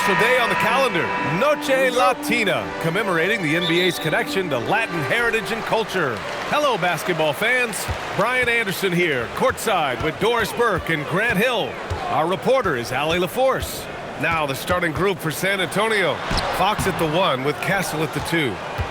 special day on the calendar, Noche Latina, commemorating the NBA's connection to Latin heritage and culture. Hello, basketball fans. Brian Anderson here, courtside with Doris Burke and Grant Hill. Our reporter is Allie LaForce. Now the starting group for San Antonio. Fox at the 1 with Castle at the 2.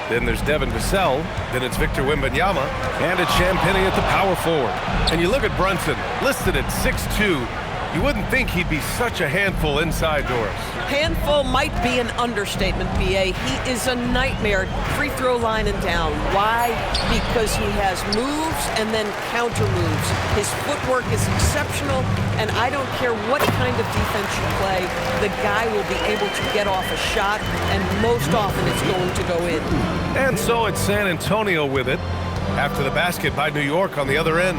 Then there's Devin Vassell. Then it's Victor Wembanyama. And it's Champagnie at the power forward. And you look at Brunson, listed at 6'2". You wouldn't think he'd be such a handful inside, Doris. Handful might be an understatement, B.A. He is a nightmare, free throw line and down. Why? Because he has moves and then counter moves. His footwork is exceptional, and I don't care what kind of defense you play, the guy will be able to get off a shot, and most often it's going to go in. And so it's San Antonio with it, after the basket by New York on the other end.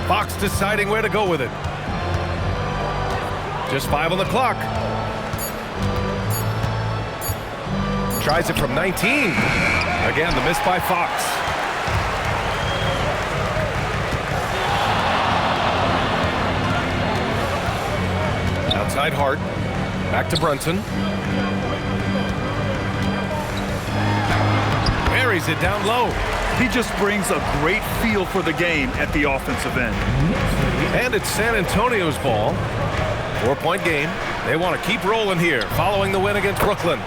Fox deciding where to go with it. Just 5 on the clock. Tries it from 19. Again, the miss by Fox. Outside Hart. Back to Brunson. Buries it down low. He just brings a great feel for the game at the offensive end. And it's San Antonio's ball. 4-point game. They want to keep rolling here following the win against Brooklyn.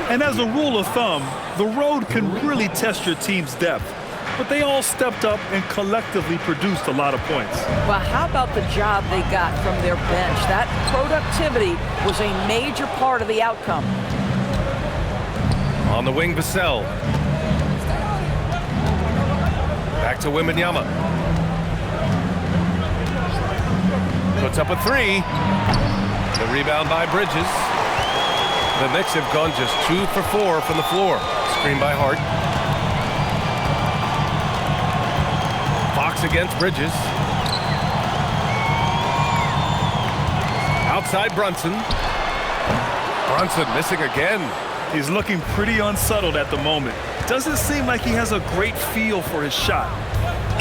And as a rule of thumb, the road can really test your team's depth. But they all stepped up and collectively produced a lot of points. Well, how about the job they got from their bench? That productivity was a major part of the outcome. On the wing, Vassell. Back to Wembanyama. Puts up a 3. The rebound by Bridges. The Knicks have gone just 2 for 4 from the floor. Screen by Hart. Fox against Bridges. Outside Brunson. Brunson missing again. He's looking pretty unsettled at the moment. Doesn't seem like he has a great feel for his shot.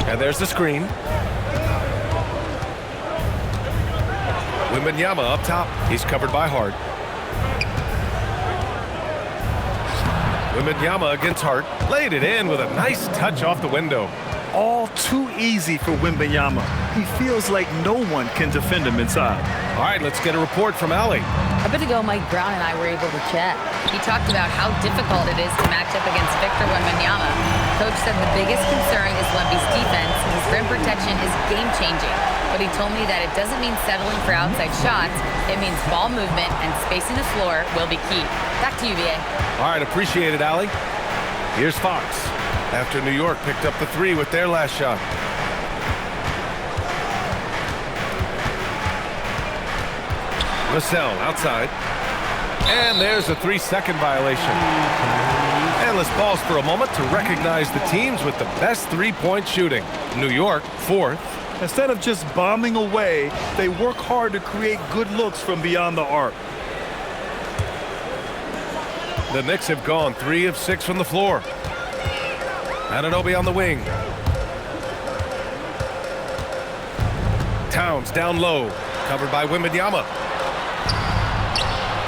And there's the screen. Wembanyama up top. He's covered by Hart. Wembanyama against Hart. Laid it in with a nice touch off the window. All too easy for Wembanyama. He feels like no one can defend him inside. All right, let's get a report from Allie. A bit ago, Mike Brown and I were able to chat. He talked about how difficult it is to match up against Victor Wembanyama. Coach said the biggest concern is Wemby's defense. His rim protection is game-changing. But he told me that it doesn't mean settling for outside shots. It means ball movement and spacing the floor will be key. Back to you, VA. All right, appreciate it, Allie. Here's Fox. After New York picked up the 3 with their last shot. Vassell outside. And there's a 3-second violation. And let's pause for a moment to recognize the teams with the best three-point shooting. New York, 4th. Instead of just bombing away, they work hard to create good looks from beyond the arc. The Knicks have gone 3 of 6 from the floor. Anunoby on the wing. Towns down low, covered by Wembanyama.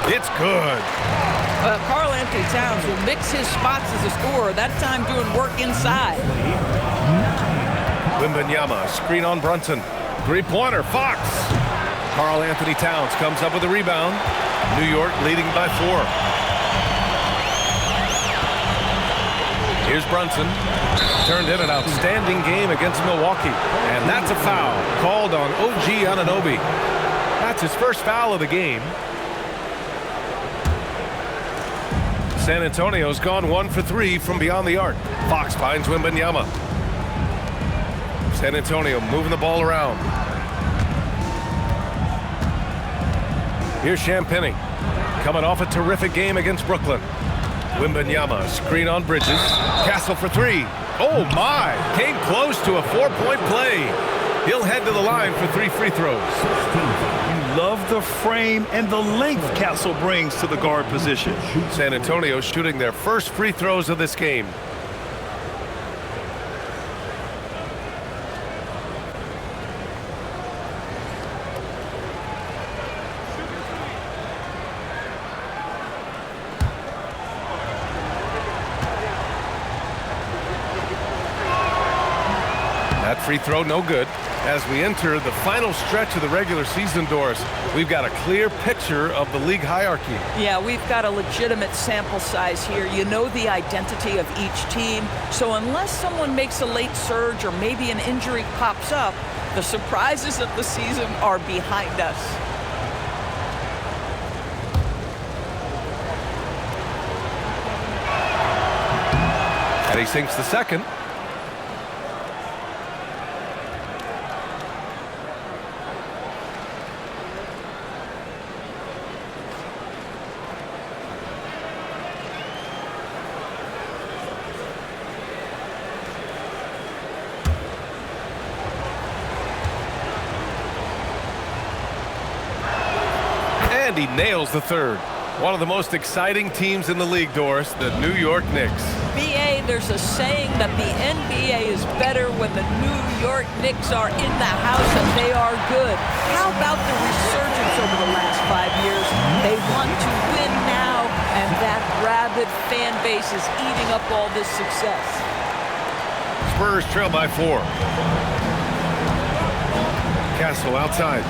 It's good. Karl-Anthony Towns will mix his spots as a scorer, that time doing work inside. Wembanyama, screen on Brunson. Three-pointer, Fox. Karl-Anthony Towns comes up with a rebound. New York leading by 4. Here's Brunson. Turned in an outstanding game against Milwaukee. And that's a foul called on OG Anunoby. That's his first foul of the game. San Antonio's gone 1 for 3 from beyond the arc. Fox finds Wembanyama. San Antonio moving the ball around. Here's Champagnie. Coming off a terrific game against Brooklyn. Wembanyama, screen on Bridges. Castle for 3. Oh my! Came close to a 4-point play. He'll head to the line for 3 free throws. You love the frame and the length Castle brings to the guard position. San Antonio shooting their first free throws of this game. free throw, no good. As we enter the final stretch of the regular season, Doris, we've got a clear picture of the league hierarchy. Yeah, we've got a legitimate sample size here. You know the identity of each team. So unless someone makes a late surge or maybe an injury pops up, the surprises of the season are behind us. And he sinks the second. And he nails the third. One of the most exciting teams in the league, Doris, the New York Knicks. BA, there's a saying that the NBA is better when the New York Knicks are in the house and they are good. How about the resurgence over the last 5 years? They want to win now, and that rabid fan base is eating up all this success. Spurs trail by 4. Castle outside.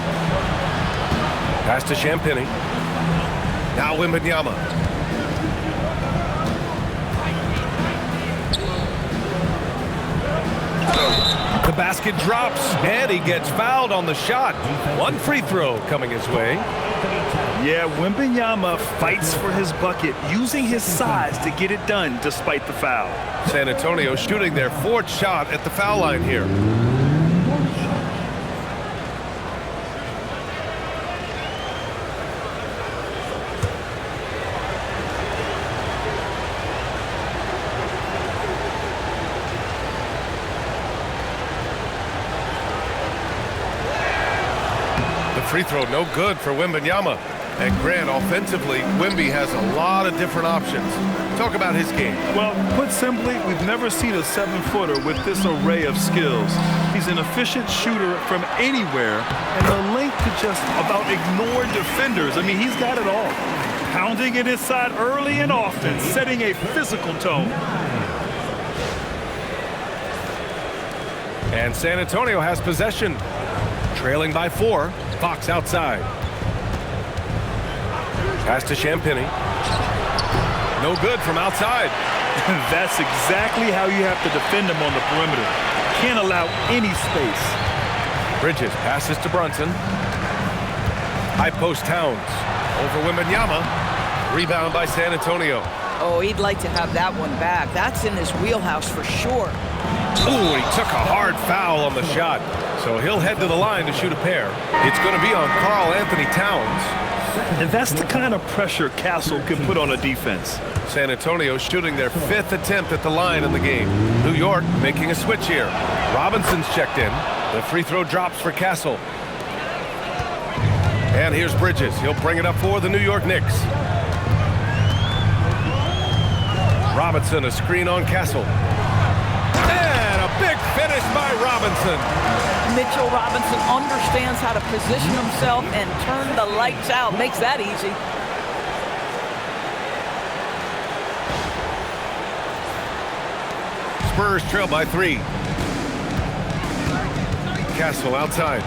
Pass to Champagny. Now Wembanyama. The basket drops, and he gets fouled on the shot. One free throw coming his way. Yeah, Wembanyama fights for his bucket, using his size to get it done despite the foul. San Antonio shooting their 4th shot at the foul line here. Free throw no good for Wembanyama. And Grant, offensively, Wemby has a lot of different options. Talk about his game. Well, put simply, we've never seen a 7-footer with this array of skills. He's an efficient shooter from anywhere, and the length to just about ignore defenders. I mean, he's got it all. Pounding it inside early and often, setting a physical tone. And San Antonio has possession. Trailing by 4. Fox outside. Pass to Champagny. No good from outside. That's exactly how you have to defend him on the perimeter. Can't allow any space. Bridges passes to Brunson. High post Towns. Over Wembanyama. Rebound by San Antonio. Oh, he'd like to have that one back. That's in his wheelhouse for sure. Ooh, he took a hard foul on the shot. So he'll head to the line to shoot a pair. It's going to be on Karl-Anthony Towns. And that's the kind of pressure Castle can put on a defense. San Antonio shooting their 5th attempt at the line in the game. New York making a switch here. Robinson's checked in. The free throw drops for Castle. And here's Bridges. He'll bring it up for the New York Knicks. Robinson, a screen on Castle. And a big finish by Robinson. Mitchell Robinson understands how to position himself and turn the lights out. Makes that easy. Spurs trail by 3. Castle outside.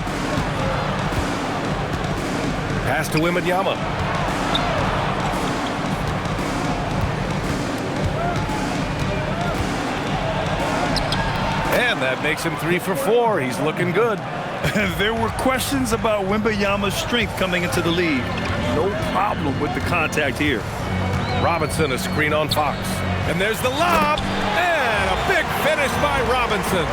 Pass to Wembanyama. And that makes him 3 for 4. He's looking good. There were questions about Wembanyama's strength coming into the league. No problem with the contact here. Robinson, a screen on Fox. And there's the lob. And a big finish by Robinson.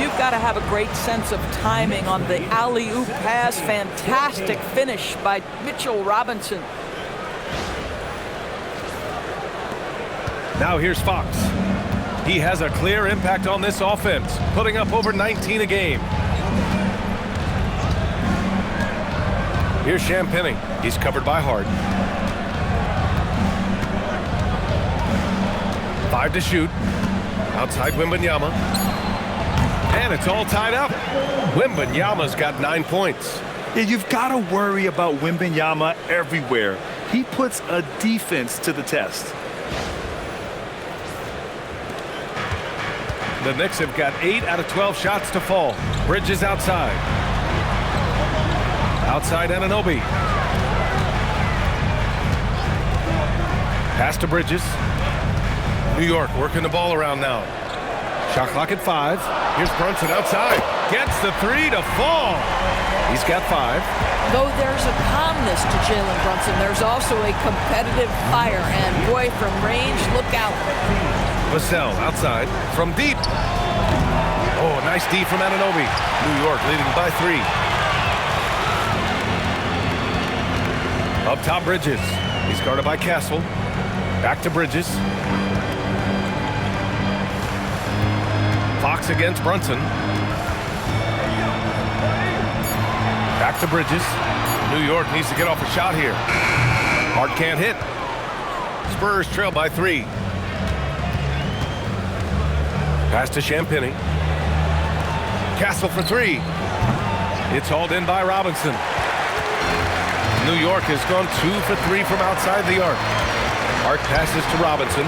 You've got to have a great sense of timing on the alley-oop pass. Fantastic finish by Mitchell Robinson. Now here's Fox. He has a clear impact on this offense, putting up over 19 a game. Here's Champagny. He's covered by Hart. 5 to shoot. Outside Wembanyama. And it's all tied up. Wembanyama's got 9 points. Yeah, you've got to worry about Wembanyama everywhere. He puts a defense to the test. The Knicks have got 8 out of 12 shots to fall. Bridges outside. Outside Anunoby. Pass to Bridges. New York working the ball around now. Shot clock at 5. Here's Brunson outside. Gets the 3 to fall. He's got 5. Though there's a calmness to Jalen Brunson, there's also a competitive fire. And boy, from range, look out. Vassell outside from deep. Oh, nice D from Anunoby. New York leading by 3. Up top, Bridges. He's guarded by Castle. Back to Bridges. Fox against Brunson. Back to Bridges. New York needs to get off a shot here. Hart can't hit. Spurs trail by 3. Pass to Champagny. Castle for 3. It's hauled in by Robinson. New York has gone 2 for 3 from outside the arc. Hart passes to Robinson.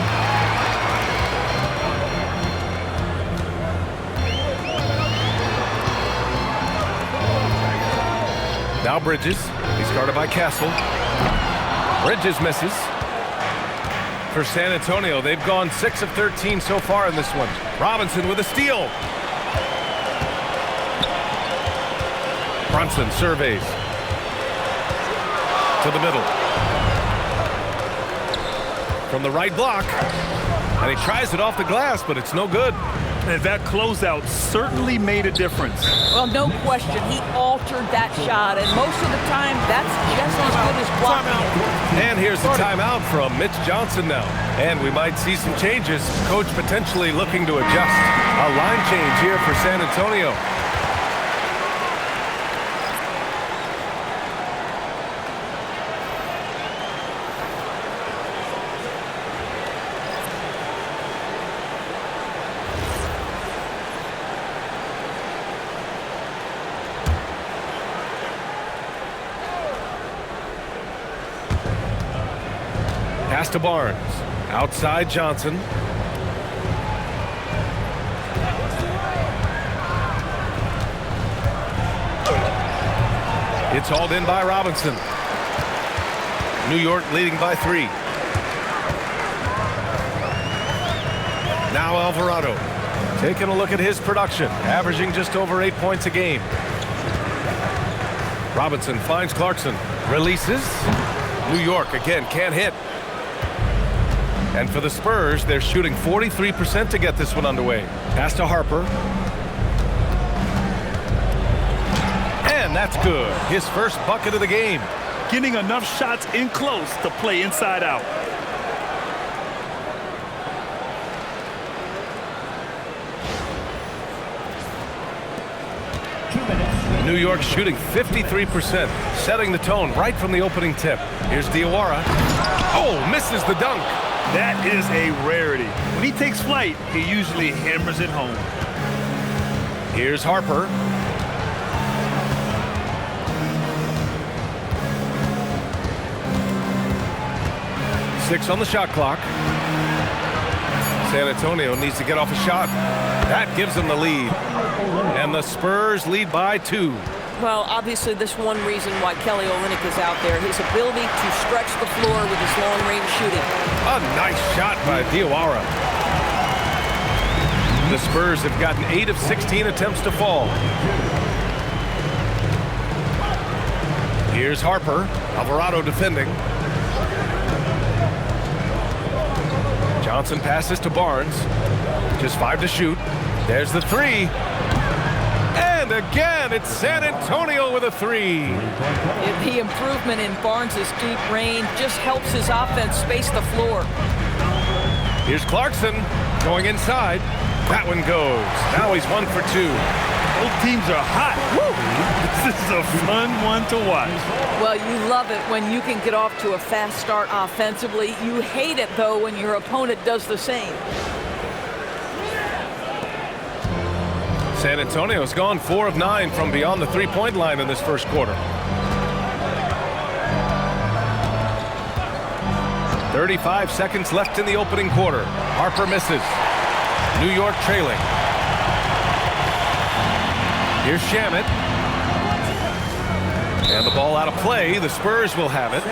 Now Bridges. He's guarded by Castle. Bridges misses. For San Antonio, they've gone 6 of 13 so far in this one. Robinson with a steal. Brunson surveys. To the middle. From the right block. And he tries it off the glass, but it's no good. And that closeout certainly made a difference. Well, no question. He altered that shot, and most of the time, that's just as good as blocking it. And here's the timeout from Mitch Johnson now. And we might see some changes. Coach potentially looking to adjust. A line change here for San Antonio. Pass to Barnes. Outside Johnson. It's hauled in by Robinson. New York leading by 3. Now Alvarado. Taking a look at his production. Averaging just over 8 points a game. Robinson finds Clarkson. Releases. New York again can't hit. And for the Spurs, they're shooting 43% to get this one underway. Pass to Harper. And that's good. His first bucket of the game. Getting enough shots in close to play inside out. New York shooting 53%, setting the tone right from the opening tip. Here's Diawara. Oh, misses the dunk. That is a rarity. When he takes flight, he usually hammers it home. Here's Harper. Six on the shot clock. San Antonio needs to get off a shot. That gives them the lead. And the Spurs lead by 2. Well, obviously, this one reason why Kelly Olynyk is out there, his ability to stretch the floor with his long-range shooting. A nice shot by Diawara. The Spurs have gotten 8 of 16 attempts to fall. Here's Harper. Alvarado defending. Johnson passes to Barnes. Just 5 to shoot. There's the 3. And again, it's San Antonio with a 3. The improvement in Barnes' deep range just helps his offense space the floor. Here's Clarkson going inside. That one goes. Now he's 1 for 2. Both teams are hot. Woo! This is a fun one to watch. Well, you love it when you can get off to a fast start offensively. You hate it, though, when your opponent does the same. San Antonio's gone 4 of 9 from beyond the three-point line in this first quarter. 35 seconds left in the opening quarter. Harper misses. New York trailing. Here's Shamet. And the ball out of play. The Spurs will have it.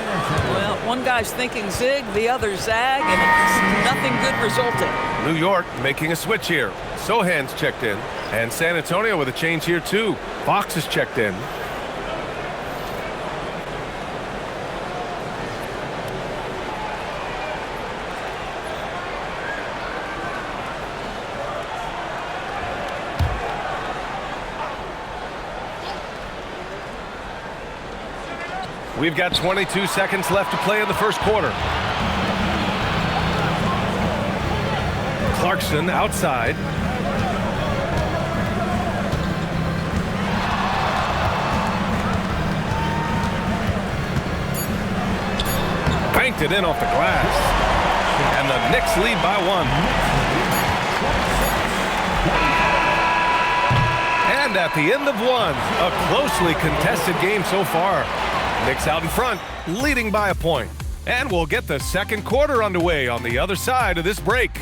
Well, one guy's thinking zig, the other zag, and it's nothing good resulting. New York making a switch here. Sohan's checked in. And San Antonio with a change here too. Fox is checked in. We've got 22 seconds left to play in the first quarter. Clarkson outside. Banked it in off the glass. And the Knicks lead by 1. And at the end of 1, a closely contested game so far. Knicks out in front, leading by a point. And we'll get the second quarter underway on the other side of this break.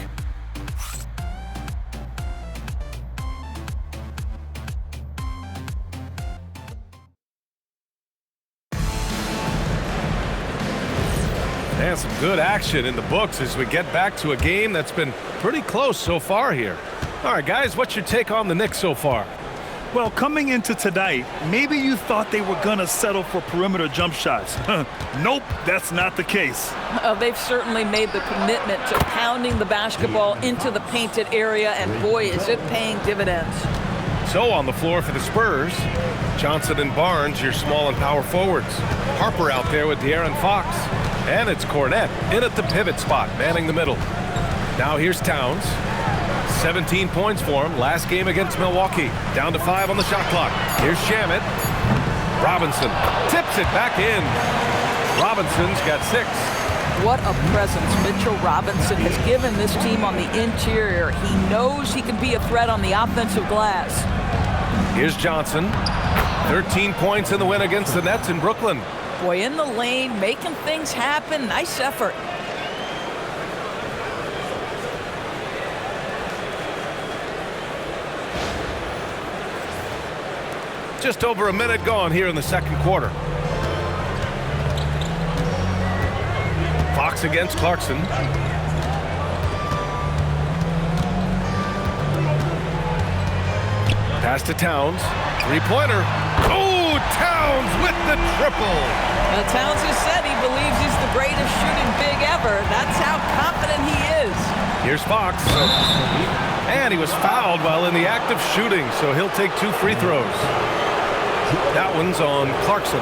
And some good action in the books as we get back to a game that's been pretty close so far here. All right, guys, what's your take on the Knicks so far? Well, coming into tonight, maybe you thought they were going to settle for perimeter jump shots. Nope, that's not the case. They've certainly made the commitment to pounding the basketball into the painted area, and boy, is it paying dividends. So on the floor for the Spurs, Johnson and Barnes, your small and power forwards. Harper out there with De'Aaron Fox. And it's Cornette in at the pivot spot, manning the middle. Now here's Towns. 17 points for him last game against Milwaukee. Down to 5 on the shot clock. Here's Shamet. Robinson tips it back in. Robinson's got 6. What a presence Mitchell Robinson has given this team on the interior. He knows he can be a threat on the offensive glass. Here's Johnson. 13 points in the win against the Nets in Brooklyn. Boy, in the lane, making things happen. Nice effort. Just over a minute gone here in the second quarter. Fox against Clarkson. Pass to Towns. Three-pointer. Oh, Towns with the triple. Now, Towns has said he believes he's the greatest shooting big ever. That's how confident he is. Here's Fox. And he was fouled while in the act of shooting, so he'll take 2 free throws. That one's on Clarkson.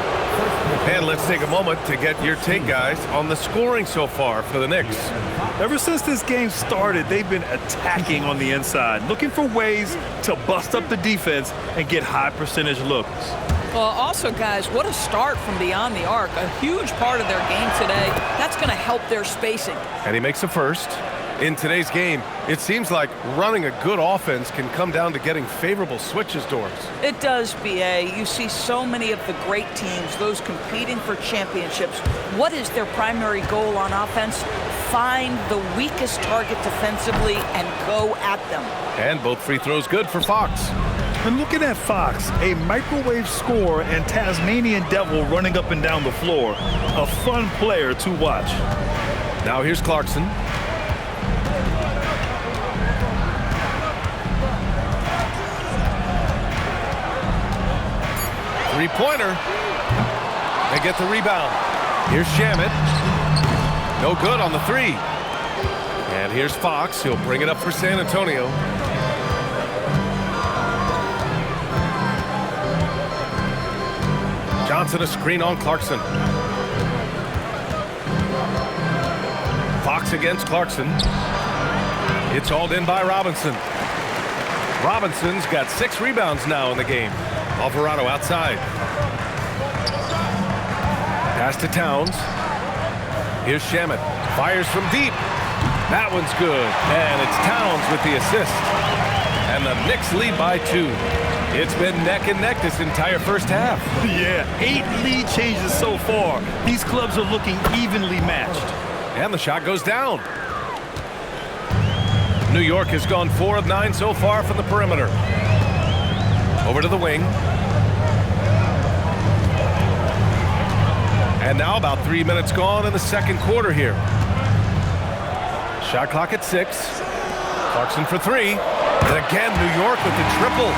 And let's take a moment to get your take, guys, on the scoring so far for the Knicks. Ever since this game started, they've been attacking on the inside, looking for ways to bust up the defense and get high percentage looks. Well, also, guys, what a start from beyond the arc. A huge part of their game today. That's going to help their spacing. And he makes a first. In today's game, it seems like running a good offense can come down to getting favorable switches doors. It does, B.A. You see so many of the great teams, those competing for championships. What is their primary goal on offense? Find the weakest target defensively and go at them. And both free throws good for Fox. And looking at Fox, a microwave scorer and Tasmanian devil running up and down the floor. A fun player to watch. Now here's Clarkson. Three-pointer. They get the rebound. Here's Shamet. No good on the 3. And here's Fox. He'll bring it up for San Antonio. Johnson a screen on Clarkson. Fox against Clarkson. It's hauled in by Robinson. Robinson's got 6 rebounds now in the game. Alvarado outside. Pass to Towns. Here's Shamet. Fires from deep. That one's good. And it's Towns with the assist. And the Knicks lead by 2. It's been neck and neck this entire first half. Yeah, 8 lead changes so far. These clubs are looking evenly matched. And the shot goes down. New York has gone 4 of 9 so far from the perimeter. Over to the wing. And now about 3 minutes gone in the second quarter here. Shot clock at 6. Clarkson for 3. And again, New York with the triple.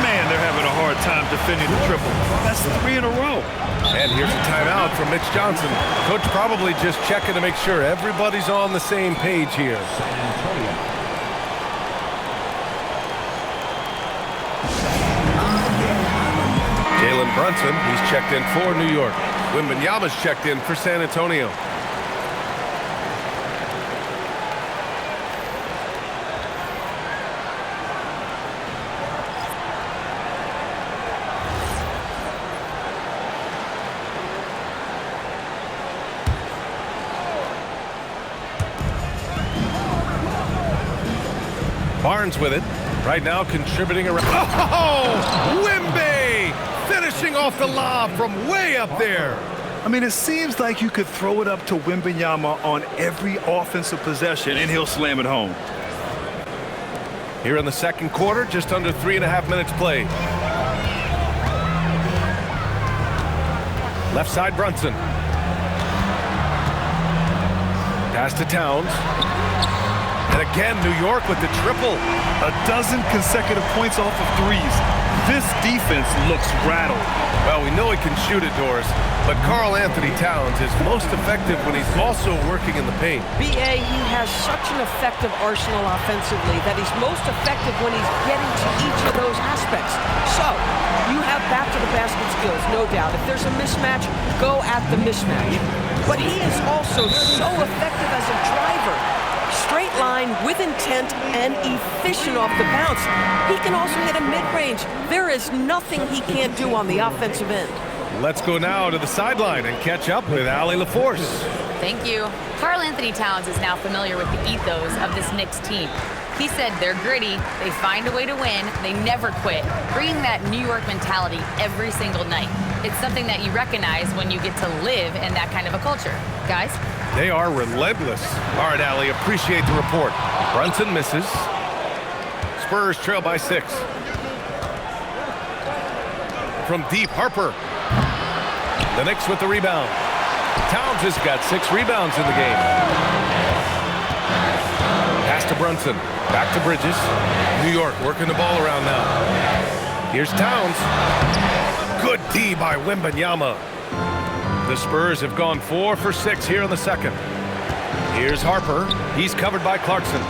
Man, they're having a hard time defending the triple. That's 3 in a row. And here's a timeout from Mitch Johnson. Coach probably just checking to make sure everybody's on the same page here. Jalen Brunson, he's checked in for New York. Wembanyama's checked in for San Antonio. Barnes with it. Right now contributing around. Oh! Wemby! Finishing off the lob from way up there. I mean, it seems like you could throw it up to Wembanyama on every offensive possession, and he'll slam it home. Here in the second quarter, just under 3.5 minutes played. Left side, Brunson. Pass to Towns. And again, New York with the triple. 12 consecutive points off of threes. This defense looks rattled. Well, we know he can shoot it, Doris, but Karl-Anthony Towns is most effective when he's also working in the paint. B.A., he has such an effective arsenal offensively that he's most effective when he's getting to each of those aspects. So, you have back to the basket skills, no doubt. If there's a mismatch, go at the mismatch. But he is also so effective as a driver. Straight line with intent and efficient off the bounce. He can also hit a mid-range. There is nothing he can't do on the offensive end. Let's go now to the sideline and catch up with Allie LaForce. Thank you. Karl-Anthony Towns is now familiar with the ethos of this Knicks team. He said they're gritty, they find a way to win, they never quit, bringing that New York mentality every single night. It's something that you recognize when you get to live in that kind of a culture. Guys? They are relentless. All right, Allie, appreciate the report. Brunson misses. Spurs trail by 6. From deep, Harper. The Knicks with the rebound. Towns has got 6 rebounds in the game. Pass to Brunson. Back to Bridges. New York working the ball around now. Here's Towns. Good D by Wembanyama. The Spurs have gone 4 for 6 here in the second. Here's Harper. He's covered by Clarkson.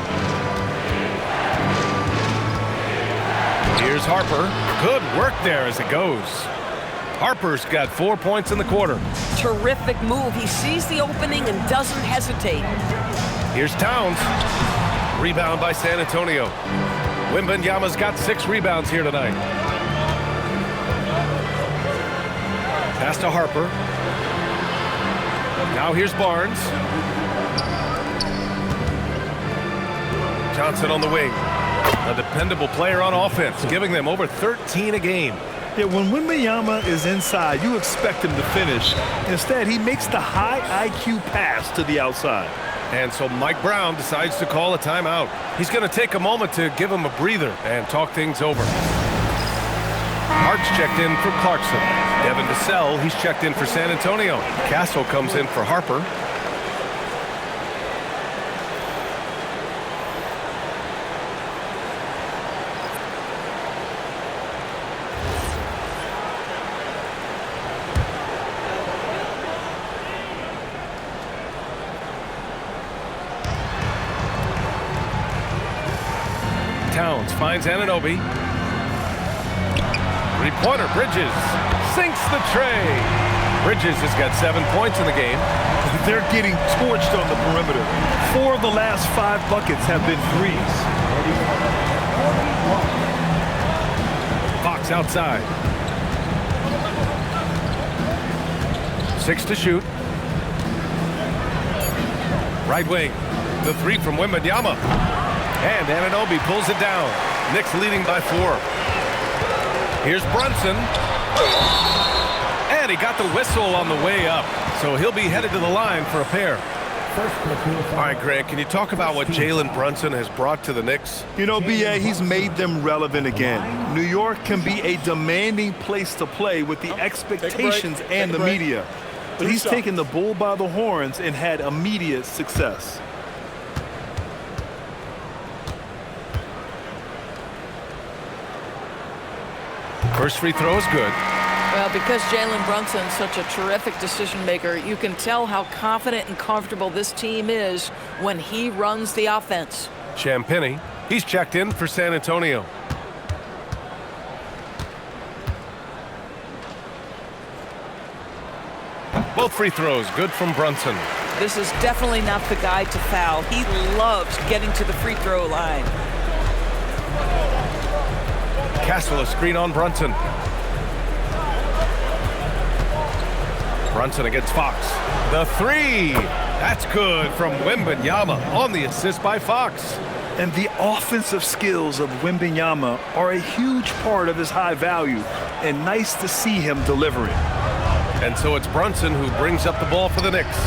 Here's Harper. Good work there as it goes. Harper's got 4 points in the quarter. Terrific move. He sees the opening and doesn't hesitate. Here's Towns. Rebound by San Antonio. Wembanyama's got 6 rebounds here tonight. Pass to Harper. Now here's Barnes. Johnson on the wing. A dependable player on offense, giving them over 13 a game. Yeah, when Wembanyama is inside, you expect him to finish. Instead, he makes the high IQ pass to the outside. And so Mike Brown decides to call a timeout. He's going to take a moment to give him a breather and talk things over. Hart's checked in for Clarkson. Devin Vassell, he's checked in for San Antonio. Castle comes in for Harper. Towns finds Anunoby. Three-pointer, Bridges sinks the tray. Bridges has got 7 points in the game. They're getting torched on the perimeter. 4 of the last 5 buckets have been threes. Fox outside. 6 to shoot. Right wing. The 3 from Wembanyama. And Anunoby pulls it down. Knicks leading by 4. Here's Brunson. And he got the whistle on the way up. So he'll be headed to the line for a pair. All right, Grant, can you talk about what Jalen Brunson has brought to the Knicks? You know, B.A., he's made them relevant again. New York can be a demanding place to play with the expectations and the media. But he's taken the bull by the horns and had immediate success. First free throw is good. Well, because Jalen Brunson's such a terrific decision maker, you can tell how confident and comfortable this team is when he runs the offense. Champagnie, he's checked in for San Antonio. Both free throws good from Brunson. This is definitely not the guy to foul. He loves getting to the free throw line. Castle a screen on Brunson. Brunson against Fox. The three. That's good from Wembanyama on the assist by Fox. And the offensive skills of Wembanyama are a huge part of his high value, and nice to see him delivering. And so it's Brunson who brings up the ball for the Knicks.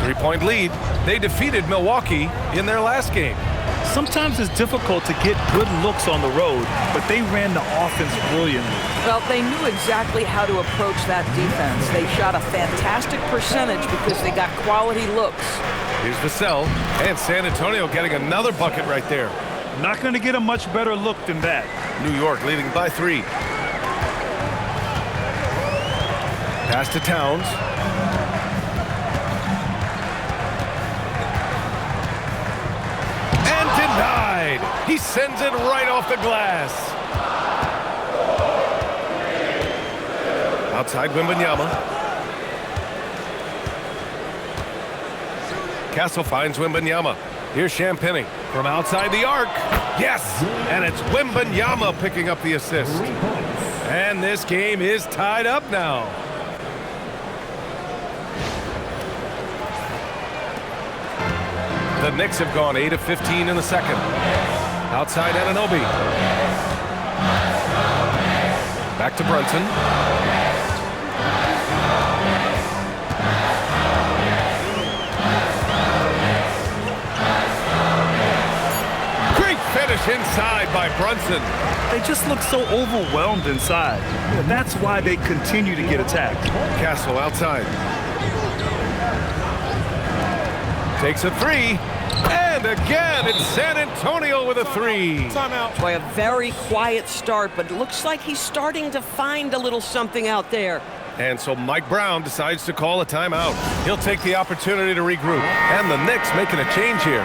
3-point lead. They defeated Milwaukee in their last game. Sometimes it's difficult to get good looks on the road, but they ran the offense brilliantly. Well, they knew exactly how to approach that defense. They shot a fantastic percentage because they got quality looks. Here's Vassell, and San Antonio getting another bucket right there. Not going to get a much better look than that. New York leading by 3. Pass to Towns. And denied. He sends it right off the glass. Outside Wembanyama. Castle finds Wembanyama. Here's Champagnie from outside the arc. Yes, and it's Wembanyama picking up the assist. And this game is tied up now. The Knicks have gone 8 of 15 in the second. Outside Anunoby. Back to Brunson. Great finish inside by Brunson. They just look so overwhelmed inside. And that's why they continue to get attacked. Castle outside. Takes a three. And again, it's San Antonio with a three. Timeout. Boy, a very quiet start, but it looks like he's starting to find a little something out there. And so Mike Brown decides to call a timeout. He'll take the opportunity to regroup. And the Knicks making a change here.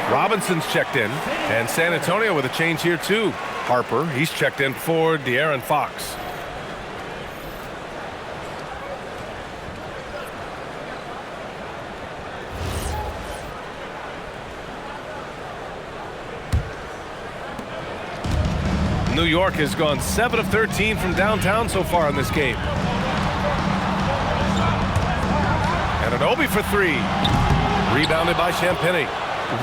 Robinson's checked in, and San Antonio with a change here too. Harper, he's checked in for De'Aaron Fox. New York has gone 7 of 13 from downtown so far in this game. And Anunoby for 3. Rebounded by Champagnie.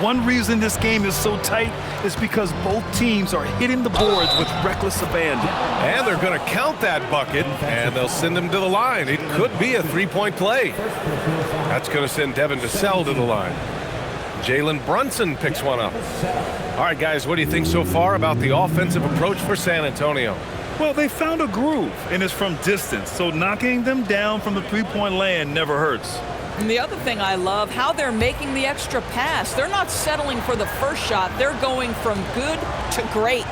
One reason this game is so tight is because both teams are hitting the boards with reckless abandon. And they're going to count that bucket, and they'll send him to the line. It could be a three-point play. That's going to send Devin Vassell to the line. Jalen Brunson picks one up. All right, guys, what do you think so far about the offensive approach for San Antonio? Well, they found a groove, and it's from distance, so knocking them down from the three-point land never hurts. And the other thing I love, how they're making the extra pass. They're not settling for the first shot. They're going from good to great.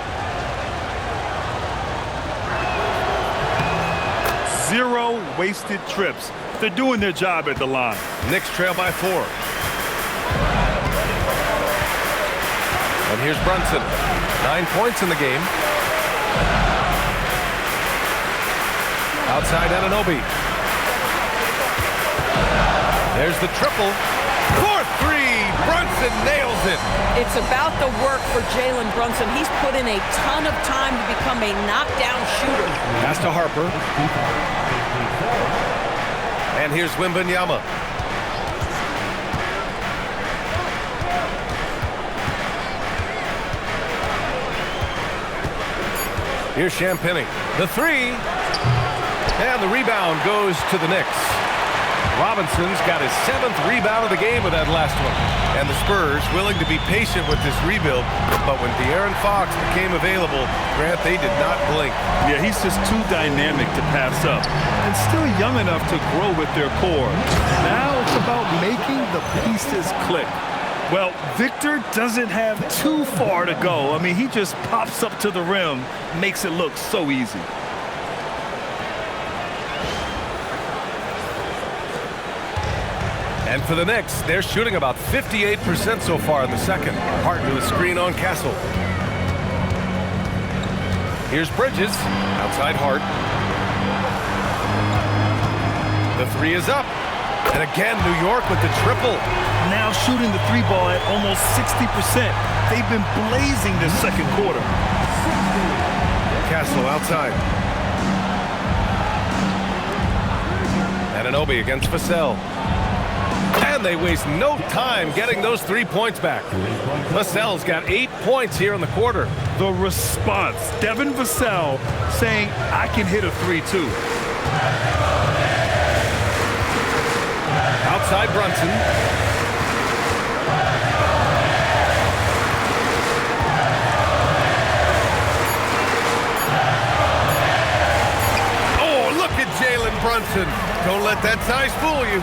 0 wasted trips. They're doing their job at the line. Knicks trail by 4. And here's Brunson. 9 points in the game. Outside Anunoby. There's the triple. For 3. Brunson nails it. It's about the work for Jalen Brunson. He's put in a ton of time to become a knockdown shooter. Pass to Harper. And here's Wembanyama. Here's Champagnie. The 3. And the rebound goes to the Knicks. Robinson's got his 7th rebound of the game with that last one. And the Spurs willing to be patient with this rebuild, but when De'Aaron Fox became available, Grant, they did not blink. Yeah, he's just too dynamic to pass up and still young enough to grow with their core. Now it's about making the pieces click. Well, Victor doesn't have too far to go. I mean, he just pops up to the rim, makes it look so easy. And for the Knicks, they're shooting about 58% so far in the second. Hart with a screen on Castle. Here's Bridges, outside Hart. The three is up. And again, New York with the triple. Now shooting the three ball at almost 60%. They've been blazing this second quarter. Castle outside. Anunoby against Vassell. And they waste no time getting those 3 points back. Vassell's got 8 points here in the quarter. The response, Devin Vassell saying, I can hit a 3-2. Outside Brunson. Oh, look at Jalen Brunson. Don't let that size fool you.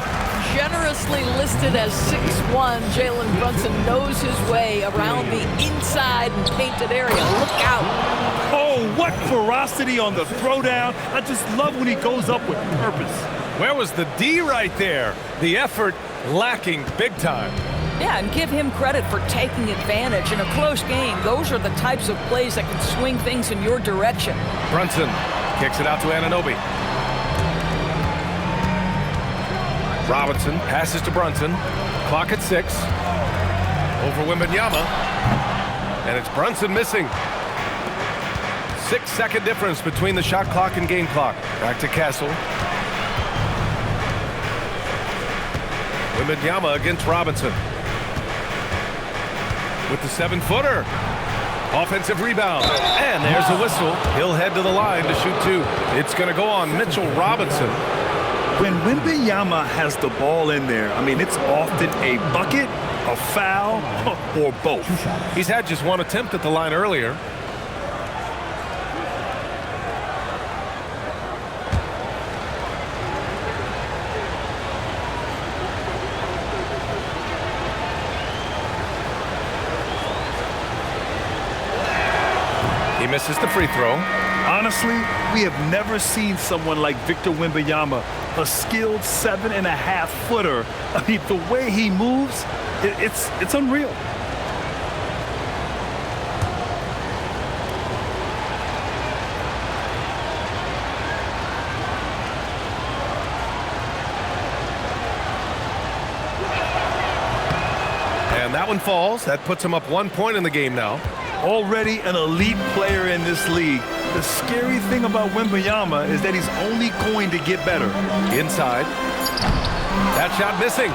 Generously listed as 6'1", Jalen Brunson knows his way around the inside and painted area. Look out. Oh, what ferocity on the throwdown. I just love when he goes up with purpose. Where was the D right there? The effort lacking big time. Yeah, and give him credit for taking advantage in a close game. Those are the types of plays that can swing things in your direction. Brunson kicks it out to Anunoby. Robinson passes to Brunson. Clock at 6. Over Wembanyama. And it's Brunson missing. 6-second difference between the shot clock and game clock. Back to Castle. Wembanyama against Robinson. With the 7-footer. Offensive rebound. And there's a whistle. He'll head to the line to shoot 2. It's going to go on Mitchell Robinson. When Wembanyama has the ball in there, I mean, it's often a bucket, a foul, or both. He's had just one attempt at the line earlier. He misses the free throw. Honestly, we have never seen someone like Victor Wembanyama, a skilled 7.5-footer. I mean, the way he moves, it's unreal. And that one falls. That puts him up 1 point in the game now. Already an elite player in this league. The scary thing about Wembanyama is that he's only going to get better. Inside. That shot missing.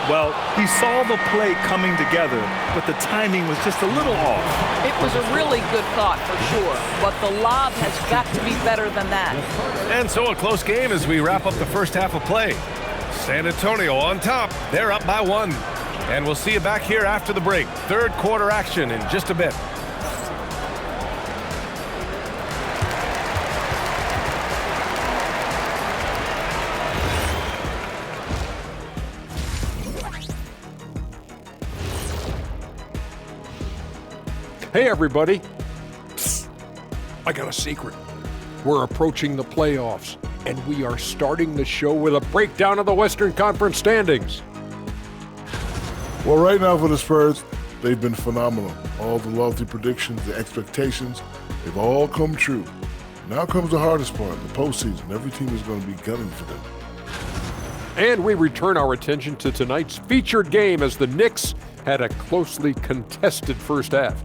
Well, he saw the play coming together, but the timing was just a little off. It was a really good thought for sure, but the lob has got to be better than that. And so a close game as we wrap up the first half of play. San Antonio on top. They're up by 1. And we'll see you back here after the break. Third quarter action in just a bit. Hey, everybody. Psst. I got a secret. We're approaching the playoffs, and we are starting the show with a breakdown of the Western Conference standings. Well, right now for the Spurs, they've been phenomenal. All the lofty predictions, the expectations, they've all come true. Now comes the hardest part, the postseason. Every team is going to be gunning for them. And we return our attention to tonight's featured game as the Knicks had a closely contested first half.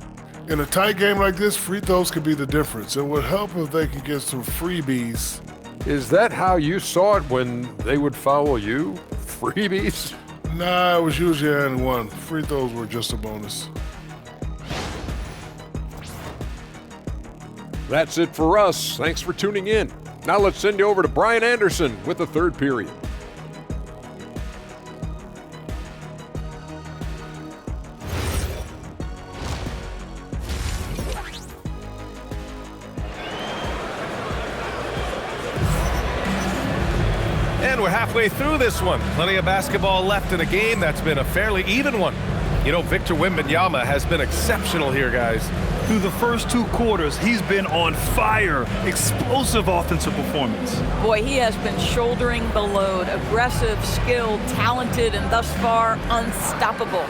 In a tight game like this, free throws could be the difference. It would help if they could get some freebies. Is that how you saw it when they would foul you? Freebies? Nah, it was usually and one. Free throws were just a bonus. That's it for us. Thanks for tuning in. Now let's send you over to Brian Anderson with the third period. And we're halfway through this one. Plenty of basketball left in a game that's been a fairly even one. You know, Victor Wembanyama has been exceptional here, guys. Through the first 2 quarters, he's been on fire. Explosive offensive performance. Boy, he has been shouldering the load. Aggressive, skilled, talented, and thus far, unstoppable.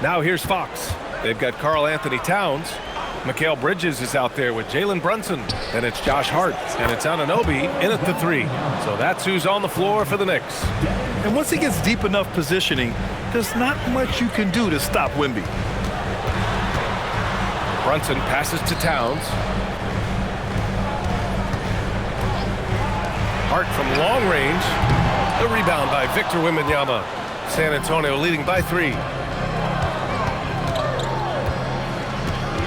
Now here's Fox. They've got Karl-Anthony Towns. Mikal Bridges is out there with Jalen Brunson. And it's Josh Hart. And it's Anunoby in at the 3. So that's who's on the floor for the Knicks. And once he gets deep enough positioning, there's not much you can do to stop Wemby. Brunson passes to Towns. Hart from long range. The rebound by Victor Wembanyama. San Antonio leading by 3.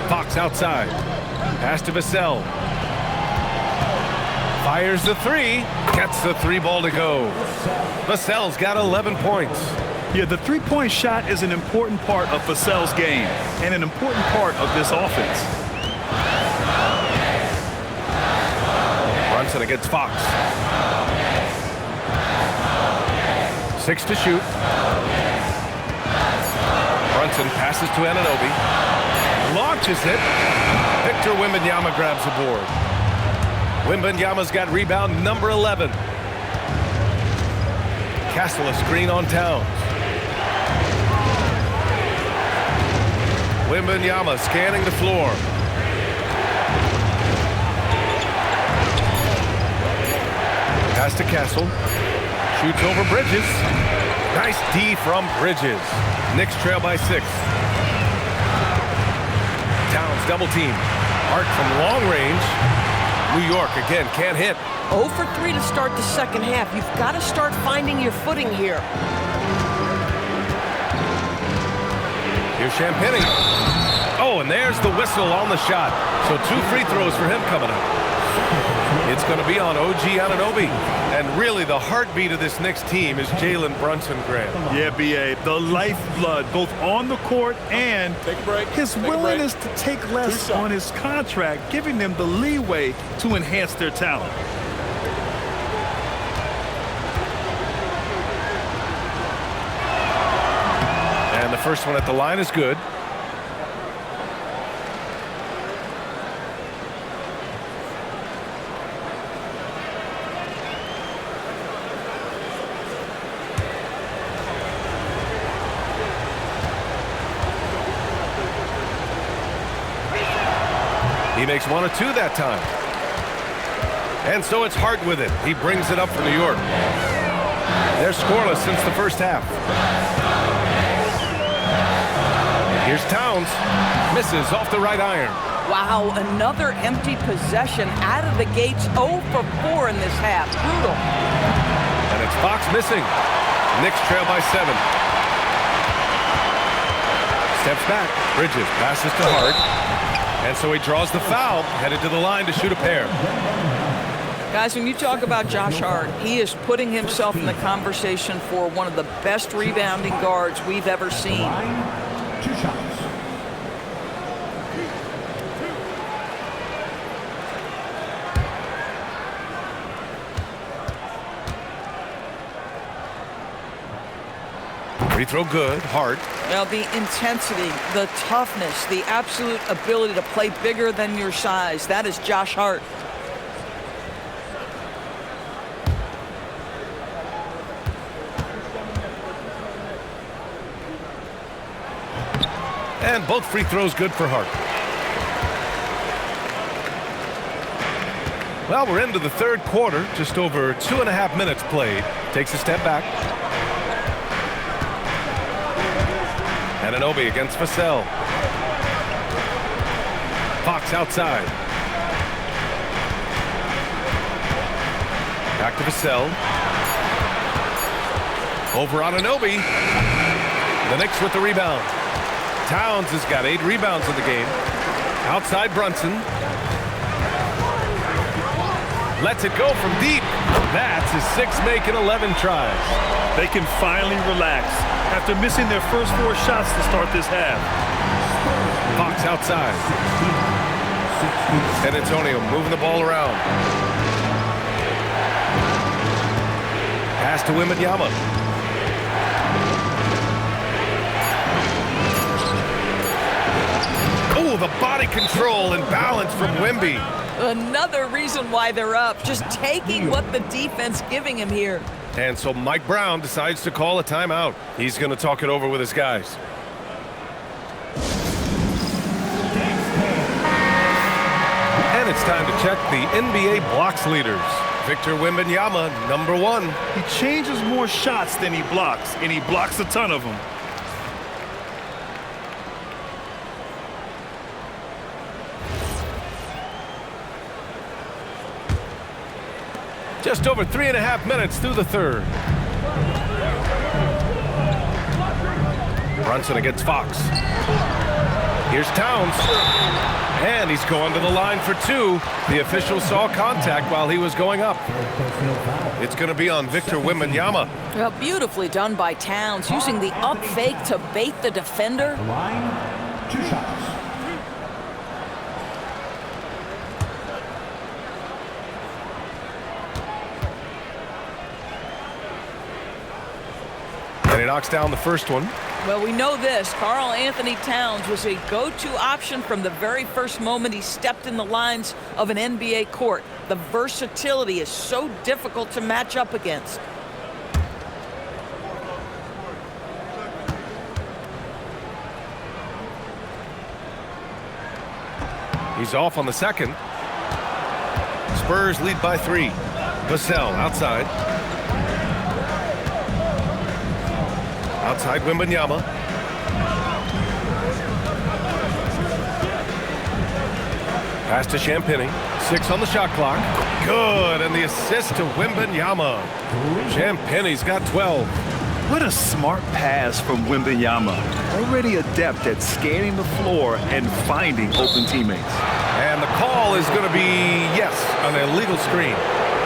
Fox outside. Pass to Vassell. Fires the 3. Gets the 3 ball to go. Vassell's got 11 points. Yeah, the three-point shot is an important part of Vassell's game and an important part of this offense. Brunson against Fox. 6 to shoot. Brunson passes to Anunoby. Launches it. Victor Wembanyama grabs the board. Wembanyama's got rebound number 11. Castle a screen on Towns. Wembanyama scanning the floor. Pass to Castle. Shoots over Bridges. Nice D from Bridges. Knicks trail by 6. Towns double team. Hart from long range. New York again can't hit. 0 for 3 to start the second half. You've got to start finding your footing here. Here's Champagny. Oh, and there's the whistle on the shot. So 2 free throws for him coming up. It's going to be on OG Anunoby. And really the heartbeat of this Knicks team is Jalen Brunson, Grant. Yeah, B.A., the lifeblood, both on the court and his willingness to take less on his contract, giving them the leeway to enhance their talent. And the first one at the line is good. He makes 1 or 2 that time. And so it's Hart with it. He brings it up for New York. They're scoreless since the first half. Here's Towns. Misses off the right iron. Wow, another empty possession out of the gates. 0 for 4 in this half. Brutal. And it's Fox missing. Knicks trail by 7. Steps back. Bridges passes to Hart. And so he draws the foul, headed to the line to shoot a pair. Guys, when you talk about Josh Hart, he is putting himself in the conversation for one of the best rebounding guards we've ever seen. 2 shots. Free throw good. Hart. Now, the intensity, the toughness, the absolute ability to play bigger than your size, that is Josh Hart. And both free throws good for Hart. Well, we're into the 3rd quarter. Just over 2.5 minutes played. Takes a step back. Anunoby against Vassell. Fox outside. Back to Vassell. Over Anunoby. The Knicks with the rebound. Towns has got 8 rebounds in the game. Outside Brunson. Lets it go from deep. That's his 6th make in 11 tries. They can finally relax after missing their first 4 shots to start this half. Fox outside. San Antonio moving the ball around. Pass to Wembanyama. Oh, the body control and balance from Wemby. Another reason why they're up, just taking what the defense giving him here. And so Mike Brown decides to call a timeout. He's going to talk it over with his guys. And it's time to check the NBA blocks leaders. Victor Wembanyama, number 1. He changes more shots than he blocks, and he blocks a ton of them. Just over 3.5 minutes through the third. Brunson against Fox. Here's Towns. And he's going to the line for 2. The official saw contact while he was going up. It's going to be on Victor Wembanyama. Well, beautifully done by Towns, using the up fake to bait the defender. Line, 2 shots. And he knocks down the first one. Well, we know this. Karl-Anthony Towns was a go-to option from the very first moment he stepped in the lines of an NBA court. The versatility is so difficult to match up against. He's off on the second. Spurs lead by 3. Vassell outside. Outside Wembanyama. Pass to Champagny. 6 on the shot clock. Good, and the assist to Wembanyama. Champagny's got 12. What a smart pass from Wembanyama. Already adept at scanning the floor and finding open teammates. And the call is going to be, yes, an illegal screen.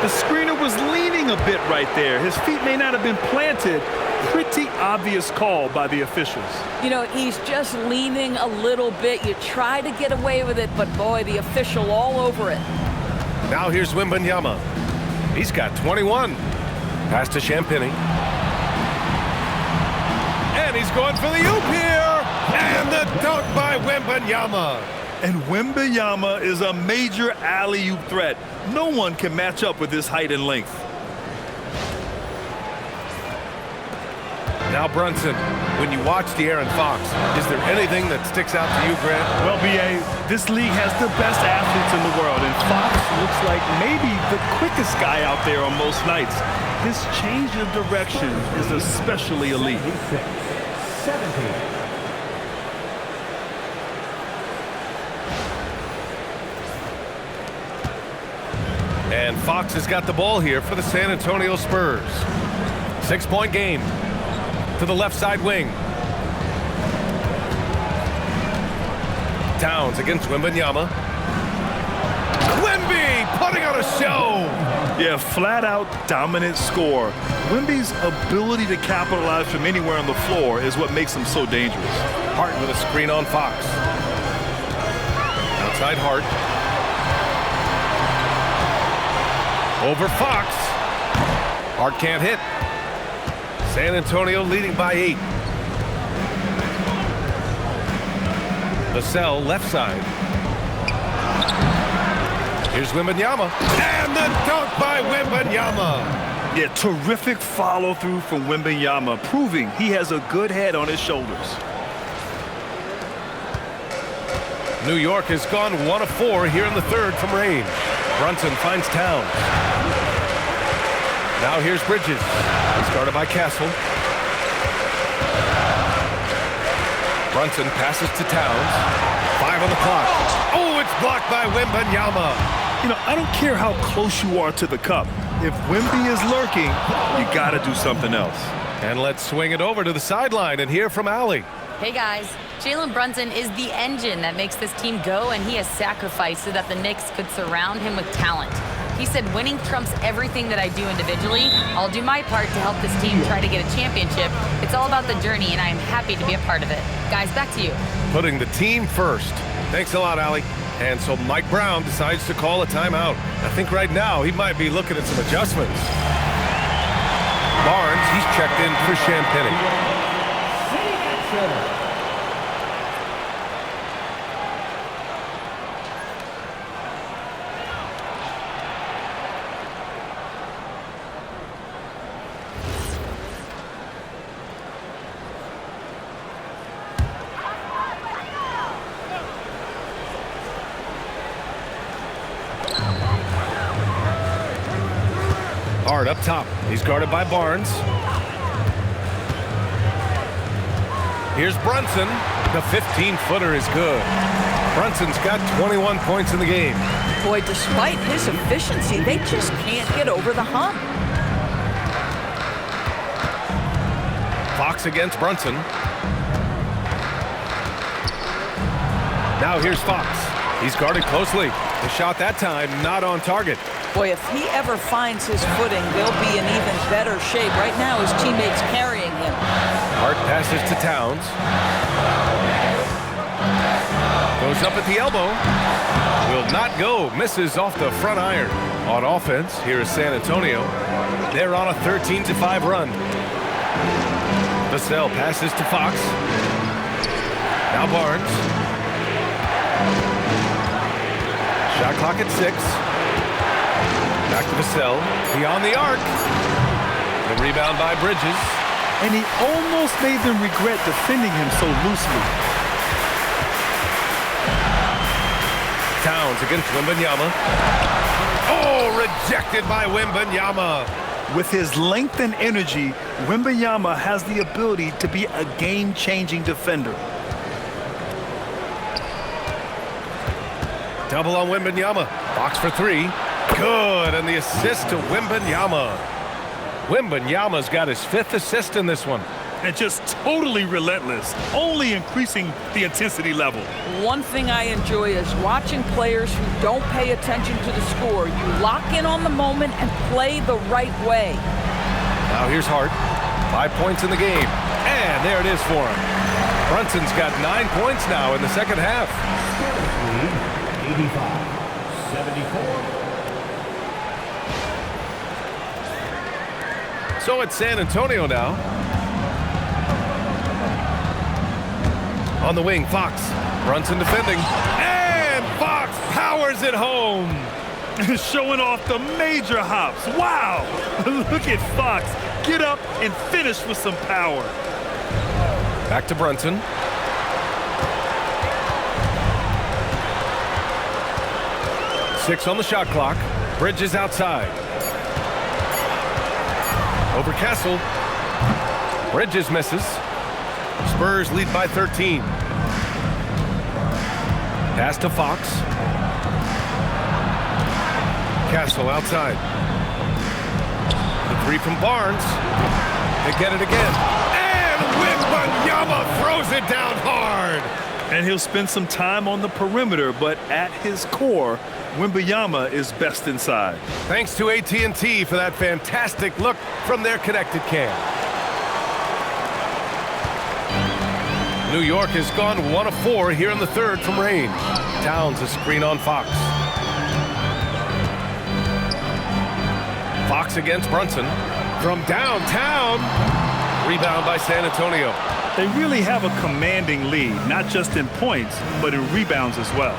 The screener was leaning a bit right there. His feet may not have been planted. Pretty obvious call by the officials. You know, he's just leaning a little bit. You try to get away with it, but boy, the official all over it. Now here's Wembanyama. He's got 21. Pass to Champagny. And he's going for the oop here. And the dunk by Wembanyama. And Wembanyama is a major alley-oop threat. No one can match up with his height and length. Now Brunson, when you watch De'Aaron Fox, is there anything that sticks out to you, Grant? Well, B.A., this league has the best athletes in the world, and Fox looks like maybe the quickest guy out there on most nights. His change of direction is especially elite. 17. And Fox has got the ball here for the San Antonio Spurs. 6-point game. To the left side wing. Towns against Wembanyama. Wemby putting on a show. Yeah, flat-out dominant score. Wemby's ability to capitalize from anywhere on the floor is what makes him so dangerous. Hart with a screen on Fox. Outside Hart. Over Fox. Hart can't hit. San Antonio leading by 8. Vassell left side. Here's Wembanyama. And the dunk by Wembanyama. Yeah, terrific follow-through from Wembanyama, proving he has a good head on his shoulders. New York has gone 1 of 4 here in the third from range. Brunson finds Towns. Now here's Bridges. Started by Castle. Brunson passes to Towns. 5 on the clock. Oh, it's blocked by Wembanyama. You know, I don't care how close you are to the cup. If Wemby is lurking, you got to do something else. And let's swing it over to the sideline and hear from Allie. Hey guys, Jalen Brunson is the engine that makes this team go, and he has sacrificed so that the Knicks could surround him with talent. He said, winning trumps everything that I do individually. I'll do my part to help this team try to get a championship. It's all about the journey, and I am happy to be a part of it. Guys, back to you. Putting the team first. Thanks a lot, Allie. And so Mike Brown decides to call a timeout. I think right now he might be looking at some adjustments. Barnes, he's checked in for Champagny. Hard up top. He's guarded by Barnes. Here's Brunson. The 15-footer is good. Brunson's got 21 points in the game. Boy, despite his efficiency, they just can't get over the hump. Fox against Brunson. Now here's Fox. He's guarded closely. The shot that time not on target. Boy, if he ever finds his footing, they'll be in even better shape. Right now, his teammates carrying him. Hart passes to Towns. Goes up at the elbow. Will not go. Misses off the front iron. On offense, here is San Antonio. They're on a 13-5 run. Vassell passes to Fox. Now Barnes. Shot clock at 6. Back to Vassell. Beyond the arc. The rebound by Bridges. And he almost made them regret defending him so loosely. Towns against Wembanyama. Oh, rejected by Wembanyama. With his length and energy, Wembanyama has the ability to be a game-changing defender. Double on Wembanyama. Fox for 3. Good, and the assist to Wembanyama. Wembanyama's got his 5th assist in this one. And just totally relentless, only increasing the intensity level. One thing I enjoy is watching players who don't pay attention to the score. You lock in on the moment and play the right way. Now here's Hart. 5 points in the game. And there it is for him. Brunson's got 9 points now in the second half. 85-74. So it's San Antonio now. On the wing, Fox. Brunson defending. And Fox powers it home. Showing off the major hops. Wow! Look at Fox. Get up and finish with some power. Back to Brunson. Six on the shot clock. Bridges outside. Over Castle. Bridges misses. Spurs lead by 13. Pass to Fox. Castle outside. The 3 from Barnes. They get it again. And Wembanyama throws it down hard. And he'll spend some time on the perimeter, but at his core, Wembanyama is best inside. Thanks to AT&T for that fantastic look from their connected cam. New York has gone 1 of 4 here in the third from range. Towns a screen on Fox. Fox against Brunson. From downtown. Rebound by San Antonio. They really have a commanding lead, not just in points, but in rebounds as well.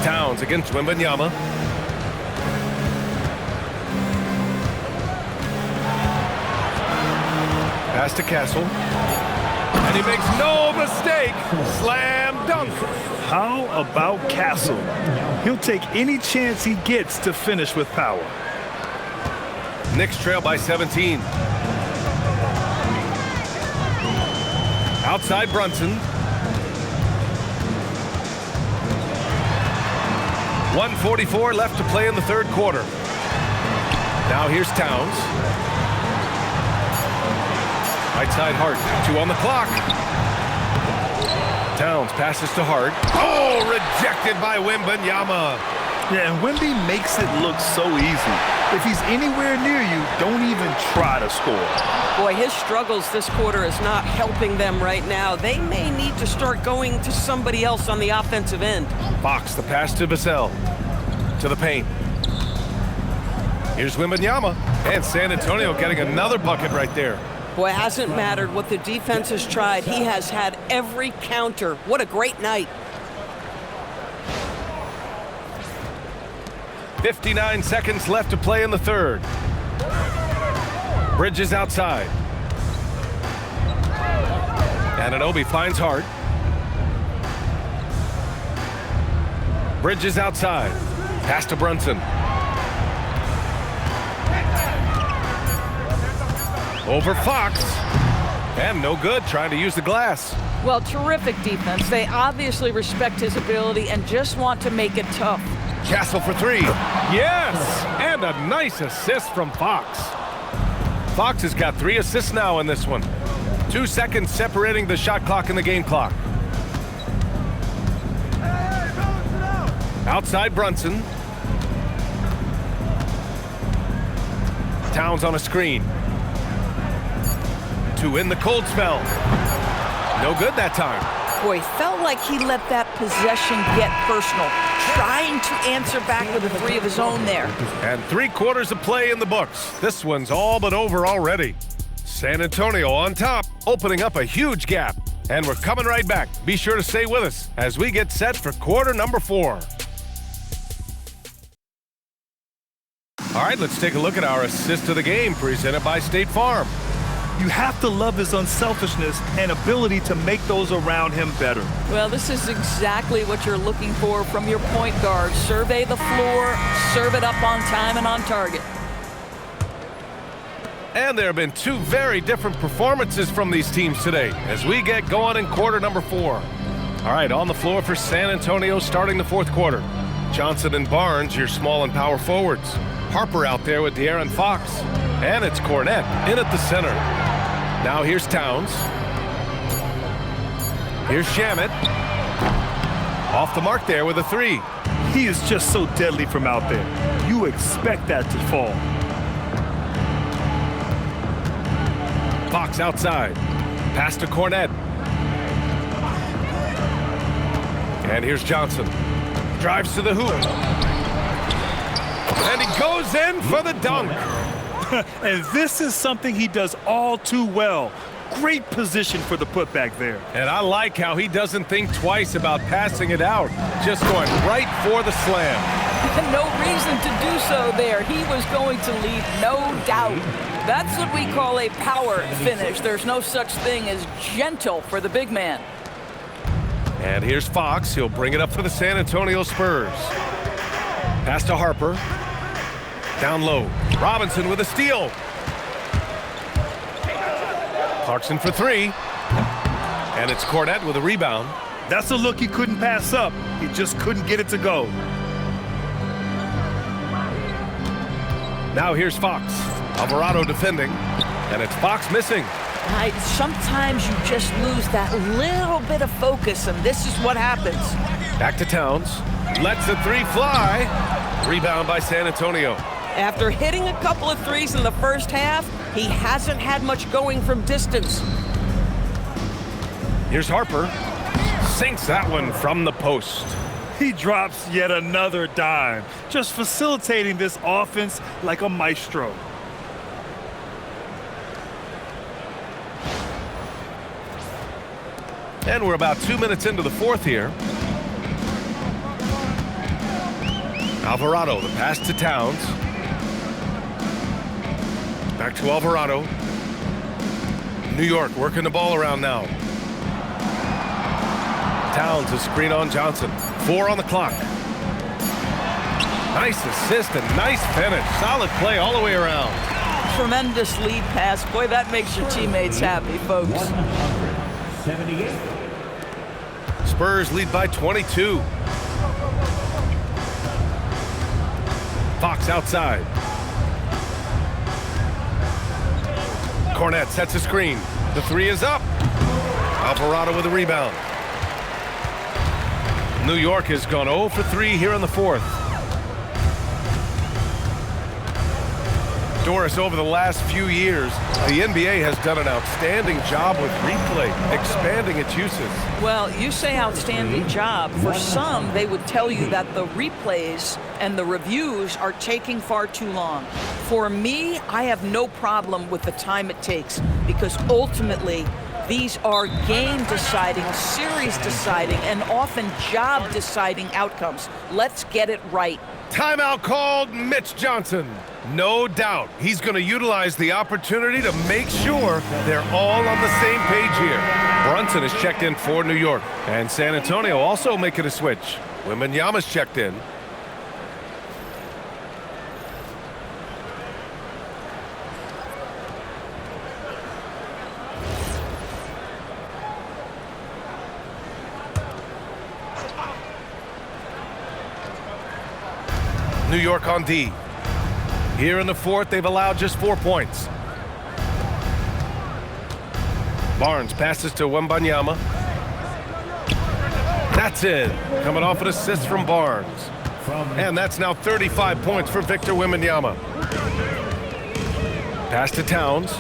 Towns against Wembanyama. Pass to Castle. And he makes no mistake. Slam dunk. How about Castle? He'll take any chance he gets to finish with power. Knicks trail by 17. Outside Brunson. 1:44 left to play in the third quarter. Now here's Towns. Right side Hart. 2 on the clock. Towns passes to Hart. Oh, rejected by Wembanyama. Yeah, and Wemby makes it look so easy. If he's anywhere near you, don't even try to score. Boy, his struggles this quarter is not helping them right now. They may need to start going to somebody else on the offensive end. Fox, the pass to Vassell. To the paint. Here's Wembanyama. And San Antonio getting another bucket right there. Boy, it hasn't mattered what the defense has tried. He has had every counter. What a great night. 59 seconds left to play in the third. Bridges outside. Anunoby finds Hart. Bridges outside. Pass to Brunson. Over Fox. And no good, trying to use the glass. Well, terrific defense. They obviously respect his ability and just want to make it tough. Castle for three. Yes! And a nice assist from Fox. Fox has got 3 assists now in this one. 2 seconds separating the shot clock and the game clock. Outside Brunson. Towns on a screen. To win the cold spell. No good that time. Boy, felt like he let that possession get personal, trying to answer back with a 3 of his own there. And 3/4 of play in the books. This one's all but over already. San Antonio on top, opening up a huge gap. And we're coming right back. Be sure to stay with us as we get set for quarter number 4. All right, let's take a look at our assist of the game presented by State Farm. You have to love his unselfishness and ability to make those around him better. Well, this is exactly what you're looking for from your point guard. Survey the floor, serve it up on time and on target. And there have been 2 very different performances from these teams today as we get going in quarter number 4. All right, on the floor for San Antonio starting the 4th quarter. Johnson and Barnes, your small and power forwards. Harper out there with De'Aaron Fox. And it's Cornette in at the center. Now here's Towns. Here's Shamet. Off the mark there with a 3. He is just so deadly from out there. You expect that to fall. Fox outside. Pass to Cornette. And here's Johnson. Drives to the hoop. And he goes in for the dunk. And this is something he does all too well. Great position for the putback there. And I like how he doesn't think twice about passing it out. Just going right for the slam. No reason to do so there. He was going to lead, no doubt. That's what we call a power finish. There's no such thing as gentle for the big man. And here's Fox. He'll bring it up for the San Antonio Spurs. Pass to Harper. Down low. Robinson with a steal. Clarkson for 3. And it's Cornette with a rebound. That's a look he couldn't pass up. He just couldn't get it to go. Now here's Fox. Alvarado defending. And it's Fox missing. Sometimes you just lose that little bit of focus, and this is what happens. Back to Towns. Lets the 3 fly. Rebound by San Antonio. After hitting a couple of 3s in the first half, he hasn't had much going from distance. Here's Harper. Sinks that one from the post. He drops yet another dime, just facilitating this offense like a maestro. And we're about 2 minutes into the 4th here. Alvarado, the pass to Towns. Back to Alvarado. New York working the ball around now. Towns, a screen on Johnson. 4 on the clock. Nice assist and nice finish. Solid play all the way around. Tremendous lead pass. Boy, that makes your teammates happy, folks. 178. Spurs lead by 22. Fox outside. Cornette sets a screen. The 3 is up. Alvarado with a rebound. New York has gone 0 for 3 here in the fourth. Doris, over the last few years, the NBA has done an outstanding job with replay, expanding its uses. Well, you say outstanding job. For some, they would tell you that the replays and the reviews are taking far too long. For me, I have no problem with the time it takes because ultimately, these are game-deciding, series-deciding, and often job-deciding outcomes. Let's get it right. Timeout called, Mitch Johnson. No doubt he's going to utilize the opportunity to make sure they're all on the same page here. Brunson is checked in for New York, and San Antonio also making a switch. Wembanyama's checked in. New York on D. Here in the fourth, they've allowed just 4 points. Barnes passes to Wembanyama. That's it. Coming off an assist from Barnes. And that's now 35 points for Victor Wembanyama. Pass to Towns.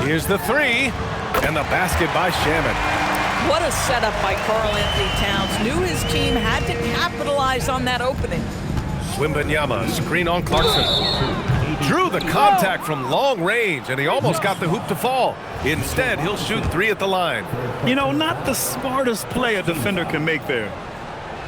Here's the three. And the basket by Shaman. What a setup by Karl-Anthony Towns. Knew his team had to capitalize on that opening. Wembanyama, screen on Clarkson. Drew the contact from long range, and he almost got the hoop to fall. Instead, he'll shoot 3 at the line. You know, not the smartest play a defender can make there.